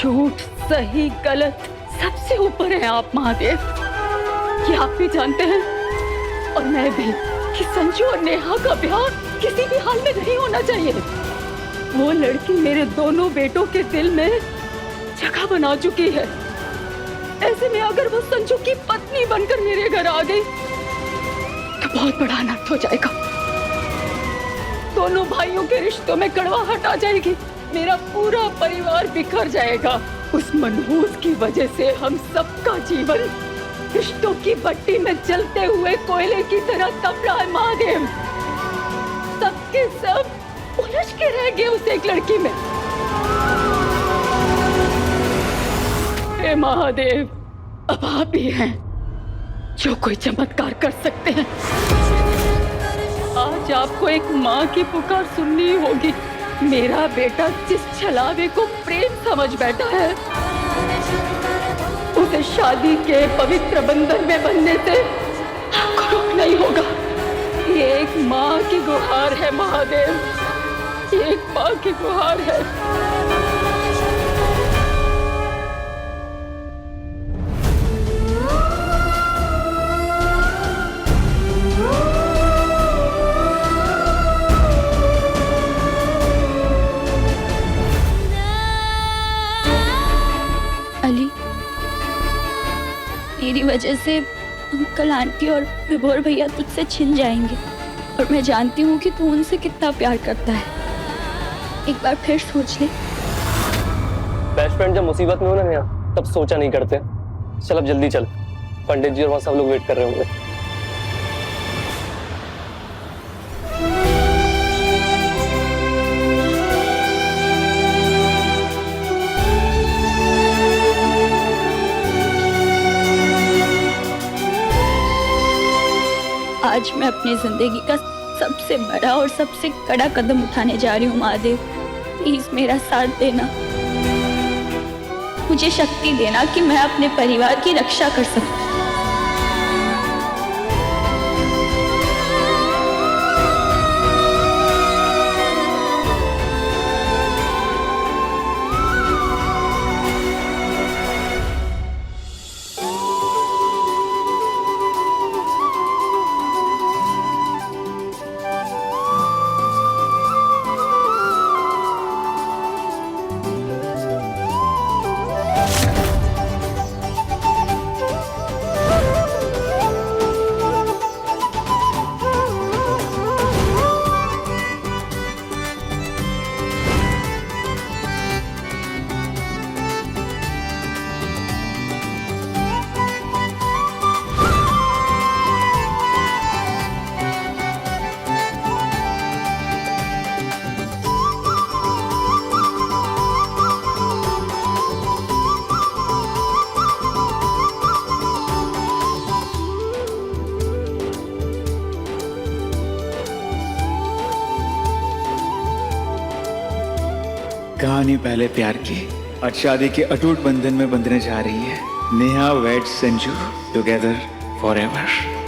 झूठ सही गलत सबसे ऊपर है आप महादेव, ये आप भी जानते हैं और मैं भी, कि संजू और नेहा का ब्याह किसी भी हाल में नहीं होना चाहिए। वो लड़की मेरे दोनों बेटों के दिल में जगह बना चुकी है। ऐसे में अगर वो संजू की पत्नी बनकर मेरे घर आ गई तो बहुत बड़ा अनर्थ हो जाएगा। दोनों भाइयों के रिश्तों में कड़वाहट आ जाएगी, मेरा पूरा परिवार बिखर जाएगा। उस मनहूस की वजह से हम सबका जीवन रिश्तों की भट्टी में जलते हुए कोयले की तरह तप रहा है महादेव। सबके सब उलझ के रह गए उस एक लड़की में। हे महादेव, अब आप ही हैं जो कोई चमत्कार कर सकते हैं। आज आपको एक माँ की पुकार सुननी होगी। मेरा बेटा जिस छलावे को प्रेम समझ बैठा है, उसे शादी के पवित्र बंधन में बंधने से आपको रोकना ही होगा। ये एक माँ की गुहार है महादेव, ये एक माँ की गुहार है। अली, मेरी वजह से अंकल आंटी और विभोर भैया तुझसे छिन जाएंगे और मैं जानती हूँ कि तू उनसे कितना प्यार करता है। एक बार फिर सोच ले। बेस्ट फ्रेंड जब मुसीबत में हो ना नेहा, तब सोचा नहीं करते। चल अब जल्दी चल, पंडित जी और वहाँ सब लोग वेट कर रहे होंगे। आज मैं अपनी जिंदगी का सबसे बड़ा और सबसे कड़ा कदम उठाने जा रही हूँ महादेव। प्लीज मेरा साथ देना, मुझे शक्ति देना कि मैं अपने परिवार की रक्षा कर सकूं। कहानी पहले प्यार की और शादी के अटूट बंधन में बंधने जा रही है। नेहा वेड संजू टुगेदर फॉरएवर।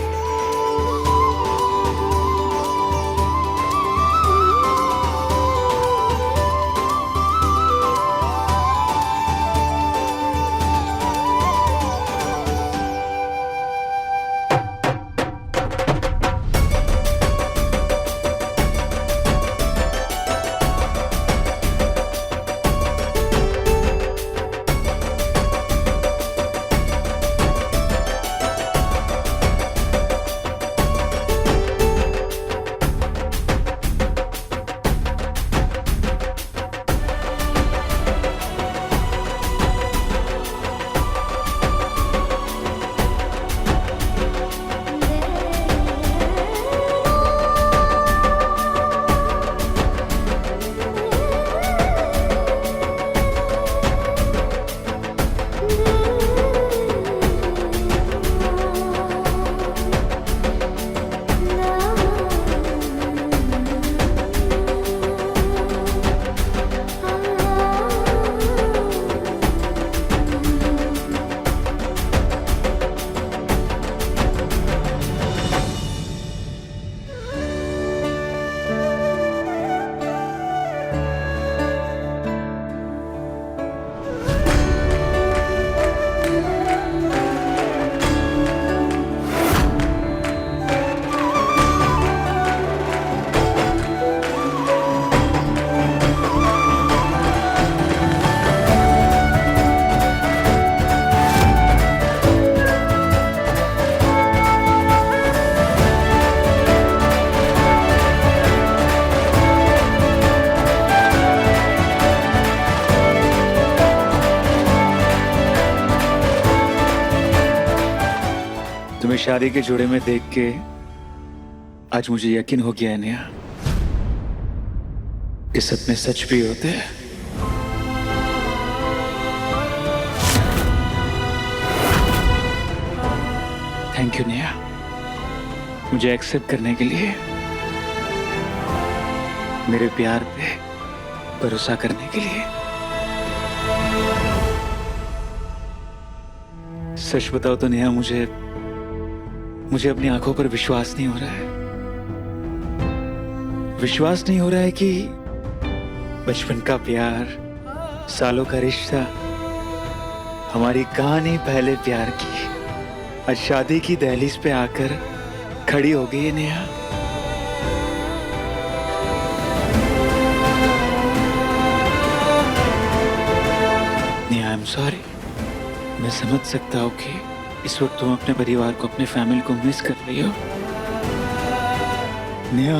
शादी के जोड़े में देख के आज मुझे यकीन हो गया है नेहा, ये सपने सच भी होते हैं। थैंक यू नेहा, मुझे एक्सेप्ट करने के लिए, मेरे प्यार पे भरोसा करने के लिए। सच बताओ तो नेहा, मुझे अपनी आंखों पर विश्वास नहीं हो रहा है। विश्वास नहीं हो रहा है कि बचपन का प्यार, सालों का रिश्ता, हमारी कहानी पहले प्यार की आज शादी की दहलीज पे आकर खड़ी हो गई है Neha. Neha, I am sorry. मैं समझ सकता हूँ कि इस वक्त तुम अपने परिवार को, अपने फैमिली को मिस कर रही हो। नेहा,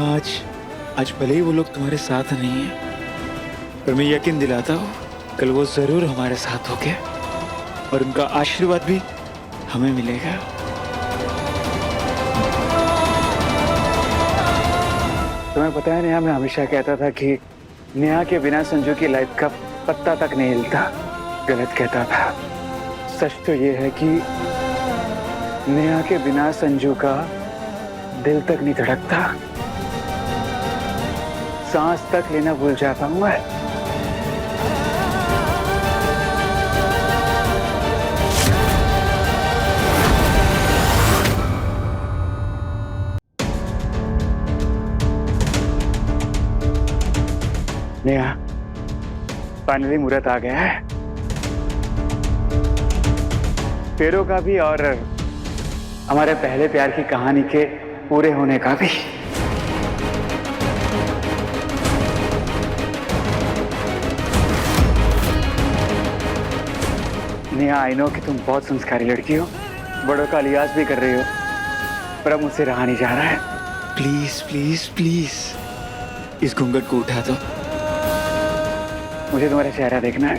आज भले ही वो लोग तुम्हारे साथ नहीं है, पर मैं यकीन दिलाता हूँ कल वो जरूर हमारे साथ होंगे और उनका आशीर्वाद भी हमें मिलेगा। तुम्हें पता है नेहा, मैं हमेशा कहता था कि नेहा के बिना संजू की लाइफ का पत्ता तक नहीं हिलता। गलत कहता था। सच तो ये है कि नेहा के बिना संजू का दिल तक नहीं धड़कता, सांस तक लेना भूल जाता हूं मैं। नेहा, फाइनली मुहूर्त आ गया है, फेरों का भी और हमारे पहले प्यार की कहानी के पूरे होने का भी। नेहा, आई नो कि तुम बहुत संस्कारी लड़की हो, बड़ों का लिहाज भी कर रही हो, पर अब मुझसे रहा नहीं जा रहा है। प्लीज प्लीज प्लीज इस घूंघट को उठा दो, मुझे तुम्हारा चेहरा देखना है।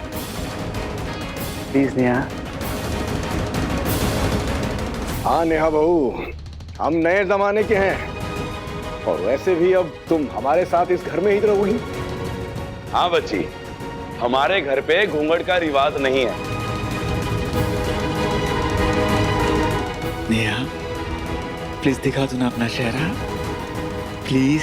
प्लीज नेहा। हाँ नेहा बहू, हम नए जमाने के हैं और वैसे भी अब तुम हमारे साथ इस घर में ही रहोगी। हाँ बच्ची, हमारे घर पे घूंघट का रिवाज नहीं है। नेहा, प्लीज दिखा दो ना अपना चेहरा, प्लीज।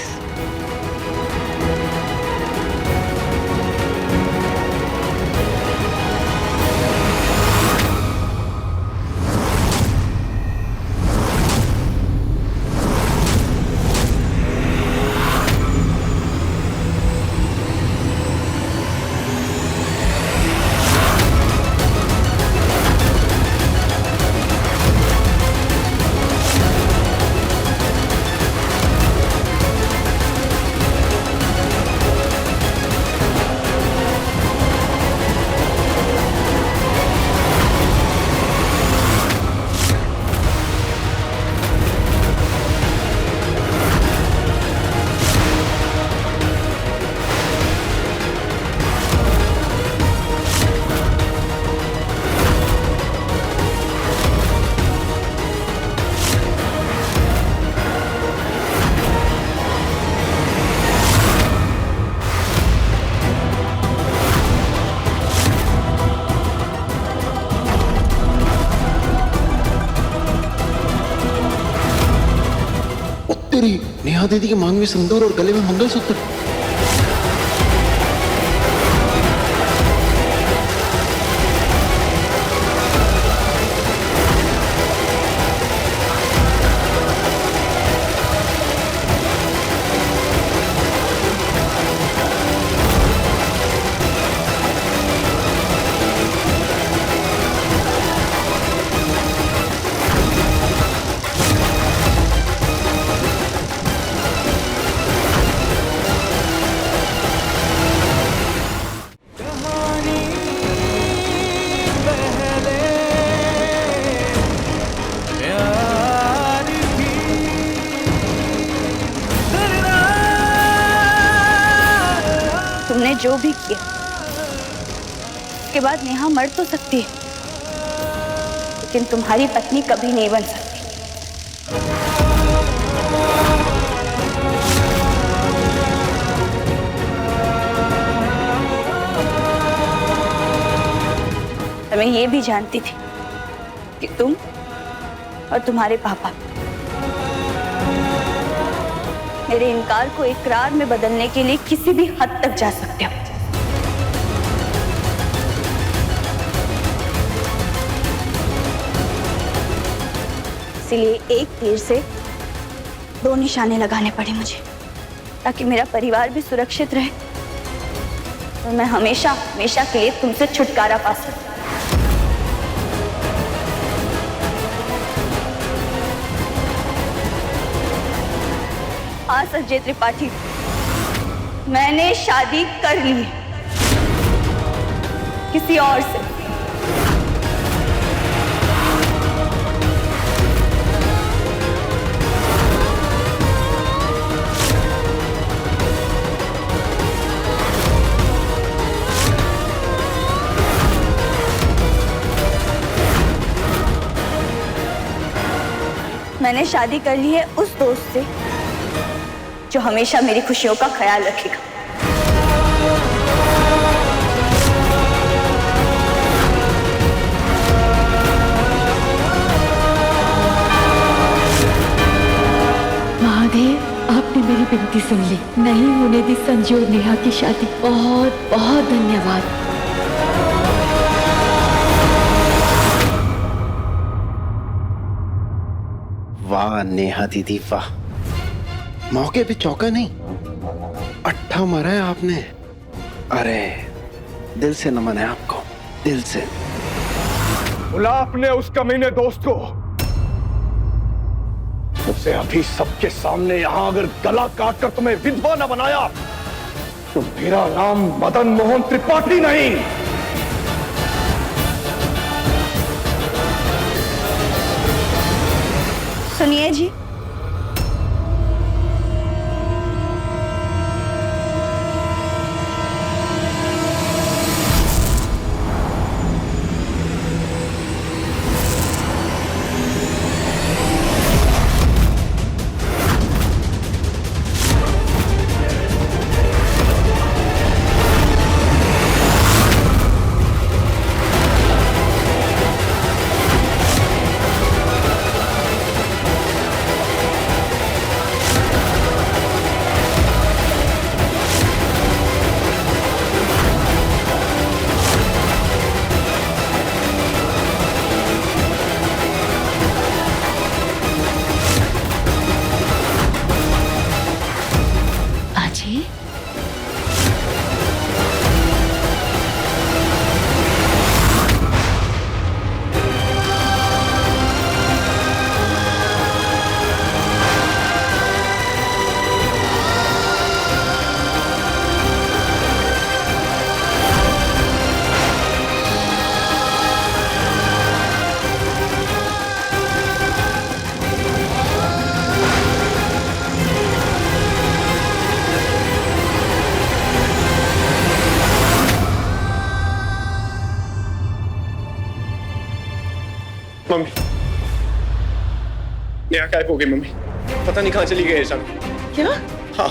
नेहा दीदी के मांग में सिंदूर और गले में मंगलसूत्र। तुमने जो भी किया, उसके बाद नेहा मर तो सकती है, लेकिन तुम्हारी पत्नी कभी नहीं बन सकती। मैं ये भी जानती थी कि तुम और तुम्हारे पापा मेरे इनकार को इकरार में बदलने के लिए किसी भी हद तक जा सकते हो। इसलिए एक तीर से दो निशाने लगाने पड़े मुझे, ताकि मेरा परिवार भी सुरक्षित रहे और मैं हमेशा हमेशा के लिए तुमसे छुटकारा पा सकूं। हाँ संजय त्रिपाठी, मैंने शादी कर ली है किसी और से। मैंने शादी कर ली है उस दोस्त से जो हमेशा मेरी खुशियों का ख्याल रखेगा। महादेव, आपने मेरी विनती सुन ली, नहीं होने दी संजू और नेहा की शादी। बहुत बहुत धन्यवाद। वाह नेहा दीदी वाह, मौके पे चौका नहीं, अट्ठा मारा है आपने। अरे दिल से नमन है आपको, दिल से। बुला अपने उस कमीने दोस्त को, उसे अभी सबके सामने यहां अगर गला काट कर तुम्हें विधवा न बनाया तो मेरा नाम मदन मोहन त्रिपाठी नहीं। सुनिए जी, मम्मी नेहा गायब हो गई। मम्मी पता नहीं कहाँ चली गई ऐसा। क्या? हाँ,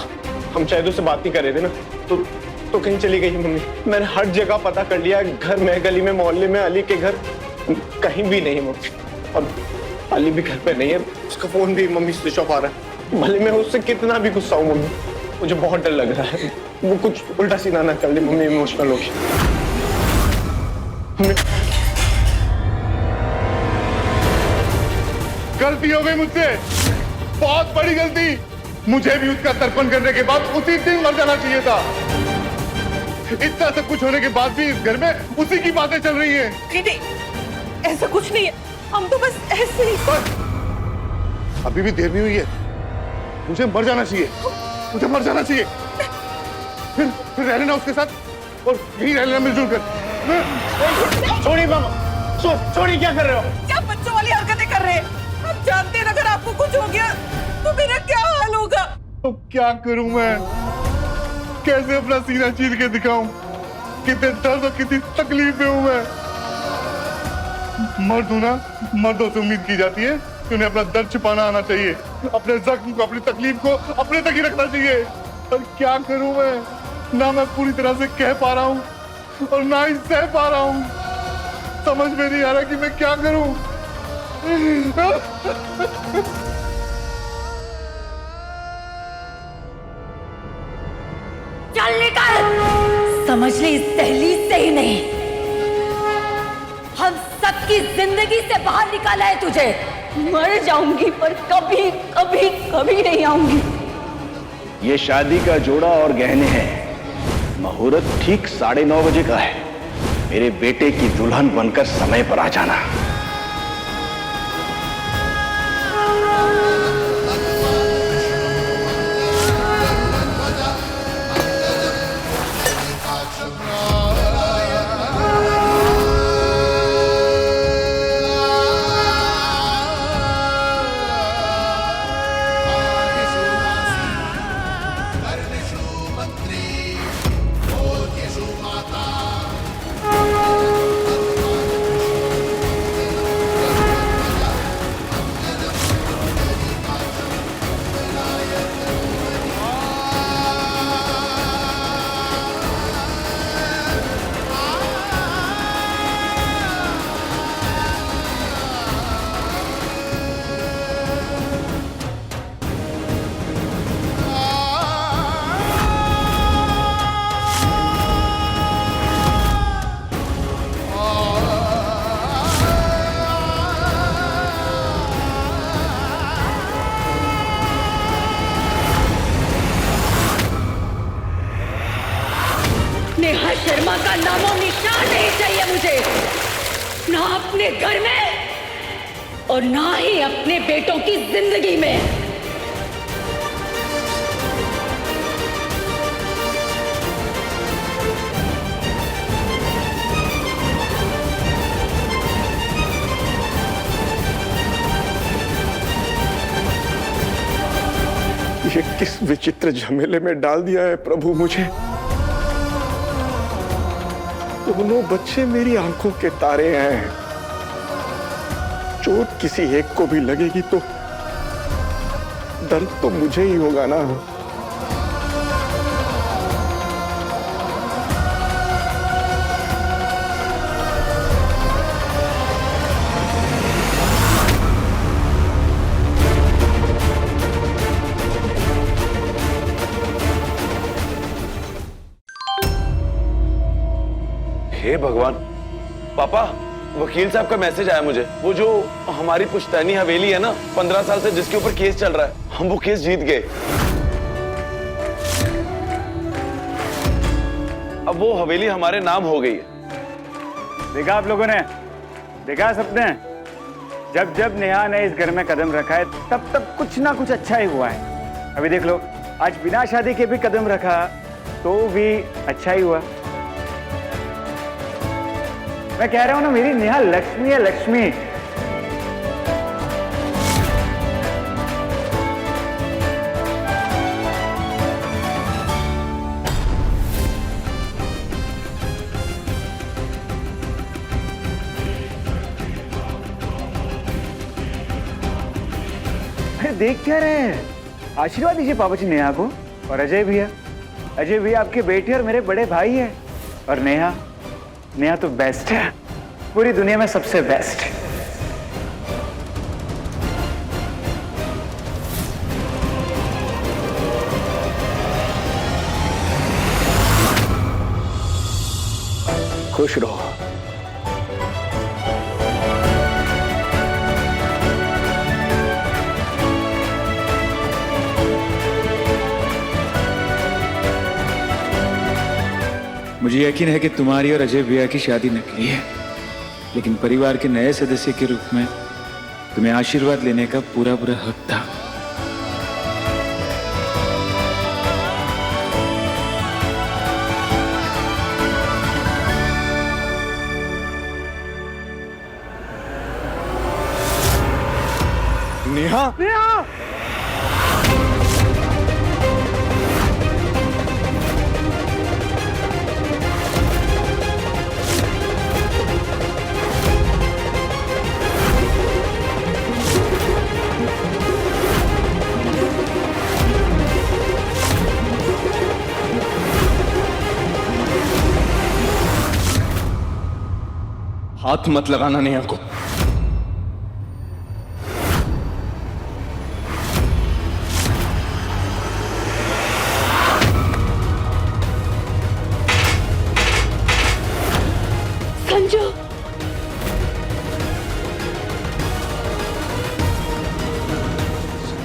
हम शायद उससे बात नहीं कर रहे थे ना, तो कहीं चली गई मम्मी। मैंने हर जगह पता कर लिया, घर में, गली में, मोहल्ले में, अली के घर, कहीं भी नहीं मम्मी। अब अली भी घर पे नहीं है, उसका फोन भी मम्मी स्विच ऑफ आ रहा है। भले मैं उससे कितना भी गुस्सा हूँ मम्मी, मुझे बहुत डर लग रहा है वो कुछ उल्टा सीधा ना कर ले मम्मी, इमोशनल होगी। गलती हो गई मुझसे, बहुत बड़ी गलती। मुझे भी उसका तर्पण करने के बाद उसी दिन मर जाना चाहिए था। इतना सब कुछ होने के बाद भी इस घर में उसी की बातें चल रही हैं। दीदी, ऐसा कुछ नहीं है, हम तो बस ऐसे ही। बस अभी भी देर नहीं हुई है, मुझे मर जाना चाहिए, मुझे मर जाना चाहिए। फिर रह लेना उसके साथ और यही रह लेना मिलजुल कर। छोड़िए मामा, छोड़िए, क्या कर रहे हो? क्या बच्चों वाली हरकतें कर रहे हैं? आप जानते हैं अगर आपको कुछ हो गया तो मेरा क्या हाल होगा? तो क्या करूं मैं, कैसे अपना सीना चीर के दिखाऊं, कितने दर्द और कितनी तकलीफ में हूं मैं। मर्द हूं ना, मर्दों से उम्मीद की जाती है कि उन्हें अपना दर्द छिपाना आना चाहिए, अपने जख्म को, अपनी तकलीफ को अपने तक ही रखना चाहिए। पर क्या करूं मैं, ना मैं पूरी तरह से कह पा रहा हूं और ना ही सह पा रहा हूं। समझ में नहीं आ रहा कि मैं क्या करूं। चल निकल। समझ ले, इस दहलीज से ही नहीं, हम सबकी जिंदगी से बाहर निकाला है तुझे। मर जाऊंगी पर कभी कभी कभी नहीं आऊंगी। ये शादी का जोड़ा और गहने हैं। मुहूर्त ठीक 9:30 बजे का है। मेरे बेटे की दुल्हन बनकर समय पर आ जाना। नेहा शर्मा का नामो निशान नहीं चाहिए मुझे, ना अपने घर में और ना ही अपने बेटों की जिंदगी में। ये किस विचित्र झमेले में डाल दिया है प्रभु मुझे। दोनों बच्चे मेरी आंखों के तारे हैं। चोट किसी एक को भी लगेगी तो दर्द तो मुझे ही होगा ना। हे भगवान, पापा, वकील साहब का मैसेज आया मुझे। वो जो हमारी पुश्तैनी हवेली है ना, 15 साल से जिसके ऊपर केस चल रहा है, हम वो केस जीत गए। अब वो हवेली हमारे नाम हो गई है। देखा आप लोगों ने, देखा सबने, जब जब नेहा ने इस घर में कदम रखा है तब तब कुछ ना कुछ अच्छा ही हुआ है। अभी देख लो, आज बिना शादी के भी कदम रखा तो भी अच्छा ही हुआ। मैं कह रहा हूं ना, मेरी नेहा लक्ष्मी है, लक्ष्मी। अरे देख क्या रहे हैं, आशीर्वाद दीजिए पापा जी नेहा को। और अजय भैया, अजय भैया आपके बेटे और मेरे बड़े भाई है। और नेहा, नेहा तो बेस्ट है, पूरी दुनिया में सबसे बेस्ट। खुश रहो। मुझे यकीन है कि तुम्हारी और अजय भैया की शादी नकली है, लेकिन परिवार के नए सदस्य के रूप में तुम्हें आशीर्वाद लेने का पूरा पूरा हक था। नेहा, नेहा! हाथ मत लगाना नेहा को। संजू,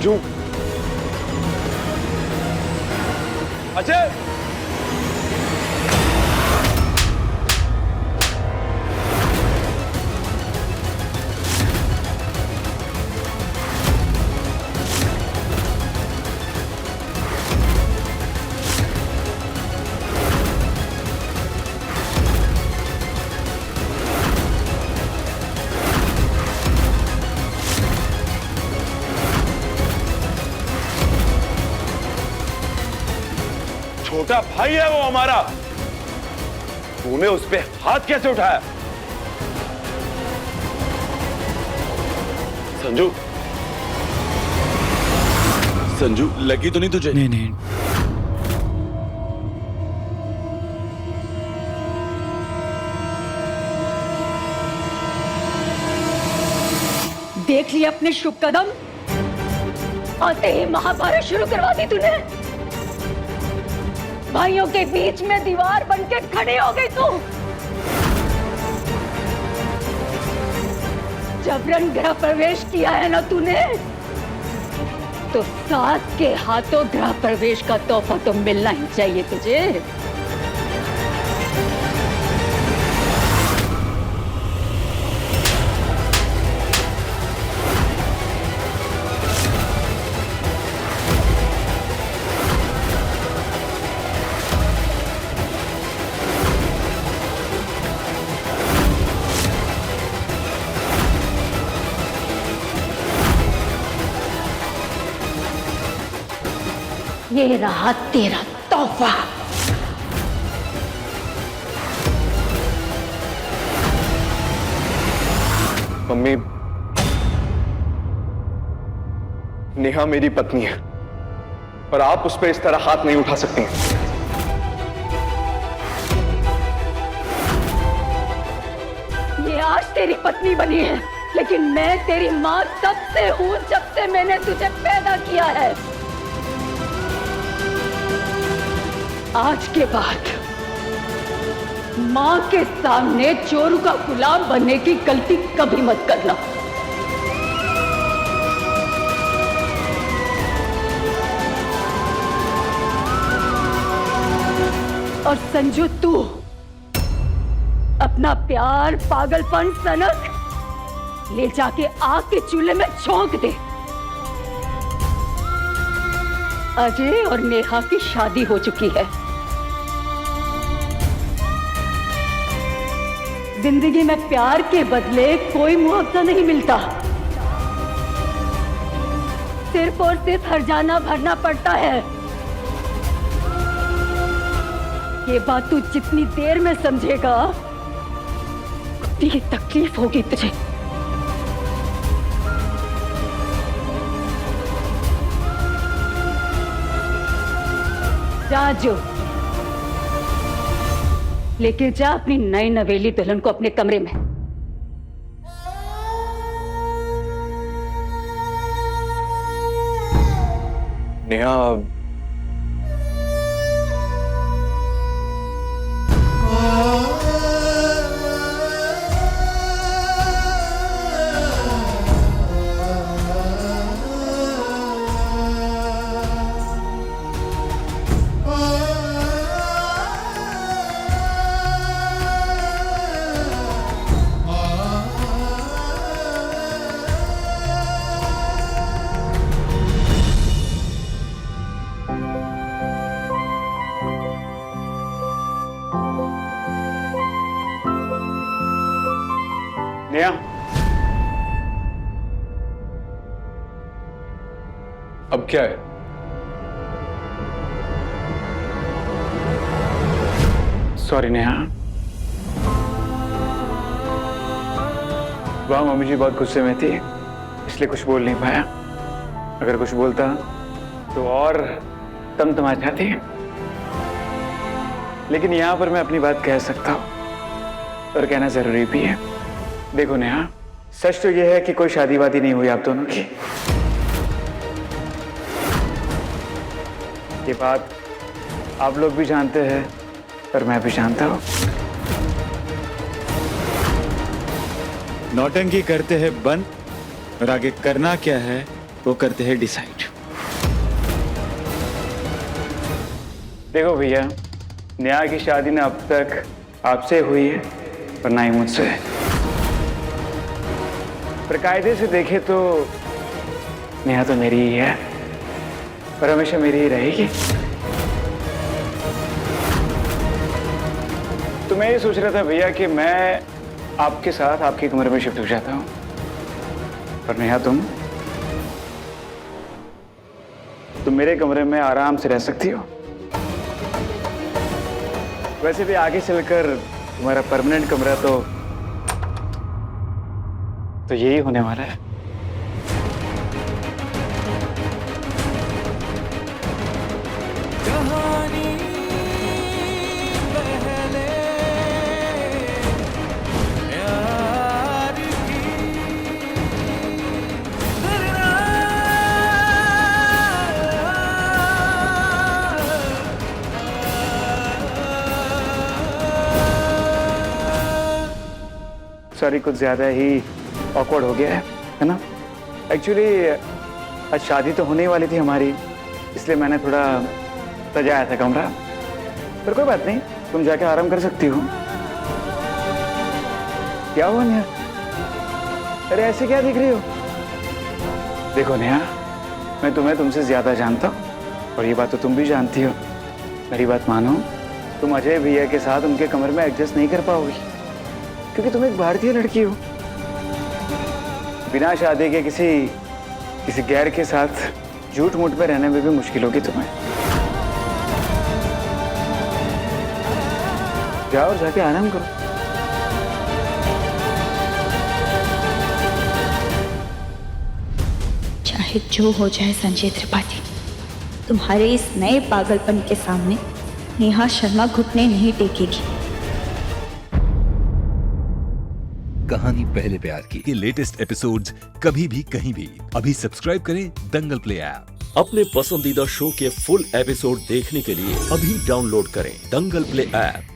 जो अजय, छोटा भाई है वो हमारा, तूने उस पे हाथ कैसे उठाया? संजू, संजू लगी तो नहीं तुझे? नहीं नहीं, देख लिया अपने शुभ कदम, आते ही महाभारत शुरू करवा दी तूने। भाइयों के बीच में दीवार बनके खड़ी हो गई तू। जबरन गृह प्रवेश किया है ना तूने, तो सास के हाथों गृह प्रवेश का तोहफा तो मिलना ही चाहिए तुझे। ये रहा तेरा तोहफा। मम्मी, नेहा मेरी पत्नी है और आप उस पर इस तरह हाथ नहीं उठा सकती हैं। ये आज तेरी पत्नी बनी है, लेकिन मैं तेरी माँ तब से हूँ जब से मैंने तुझे पैदा किया है। आज के बाद माँ के सामने चोरू का गुलाम बनने की गलती कभी मत करना। और संजू, तू अपना प्यार, पागलपन, सनक ले जाके आग के चूल्हे में झोंक दे। अजय और नेहा की शादी हो चुकी है। जिंदगी में प्यार के बदले कोई मुआवजा नहीं मिलता, सिर्फ और सिर्फ हर्जाना भरना पड़ता है। ये बात तू जितनी देर में समझेगा उतनी तकलीफ होगी तुझे। जा, जो लेके जा अपनी नई नवेली दुल्हन को अपने कमरे में। नेहा, नेहा, अब क्या है? सॉरी नेहा। वाह, मम्मी जी बहुत गुस्से में थी, इसलिए कुछ बोल नहीं पाया। अगर कुछ बोलता तो और तमा जाती। लेकिन यहाँ पर मैं अपनी बात कह सकता हूँ और कहना जरूरी भी है। देखो नेहा, सच तो यह है कि कोई शादी वादी नहीं हुई आप दोनों की। ये बात आप लोग भी जानते हैं और मैं भी जानता हूं। नौटंकी करते हैं बंद और आगे करना क्या है वो करते हैं डिसाइड। देखो भैया, नेहा की शादी ना अब तक आपसे हुई है और ना ही मुझसे। पर कायदे से देखे तो नेहा तो मेरी ही है और हमेशा मेरी ही रहेगी। तो मैं ये सोच रहा था भैया कि मैं आपके साथ आपके कमरे में शिफ्ट हो जाता हूँ, पर नेहा तुम मेरे कमरे में आराम से रह सकती हो। वैसे भी आगे चलकर तुम्हारा परमानेंट कमरा तो यही होने वाला है। सॉरी, कुछ ज्यादा ही ऑकवर्ड हो गया है ना। एक्चुअली आज शादी तो होने वाली थी हमारी, इसलिए मैंने थोड़ा सजाया था कमरा। पर कोई बात नहीं, तुम जाके आराम कर सकती हो। क्या हुआ नेहा? अरे ऐसे क्या दिख रही हो? देखो नेहा, मैं तुम्हें तुमसे ज्यादा जानता हूँ और ये बात तो तुम भी जानती हो। मेरी बात मानो, तुम अजय भैया के साथ उनके कमरे में एडजस्ट नहीं कर पाओगी, क्योंकि तुम एक भारतीय लड़की हो। बिना शादी के किसी गैर के साथ झूठ मूठ में रहने में भी मुश्किल होगी तुम्हें। जाओ और जाके आराम करो। चाहे जो हो जाए संजय त्रिपाठी, तुम्हारे इस नए पागलपन के सामने नेहा शर्मा घुटने नहीं टेकेगी। कहानी पहले प्यार की के लेटेस्ट एपिसोड्स कभी भी कहीं भी अभी सब्सक्राइब करें दंगल प्ले ऐप। अपने पसंदीदा शो के फुल एपिसोड देखने के लिए अभी डाउनलोड करें दंगल प्ले ऐप।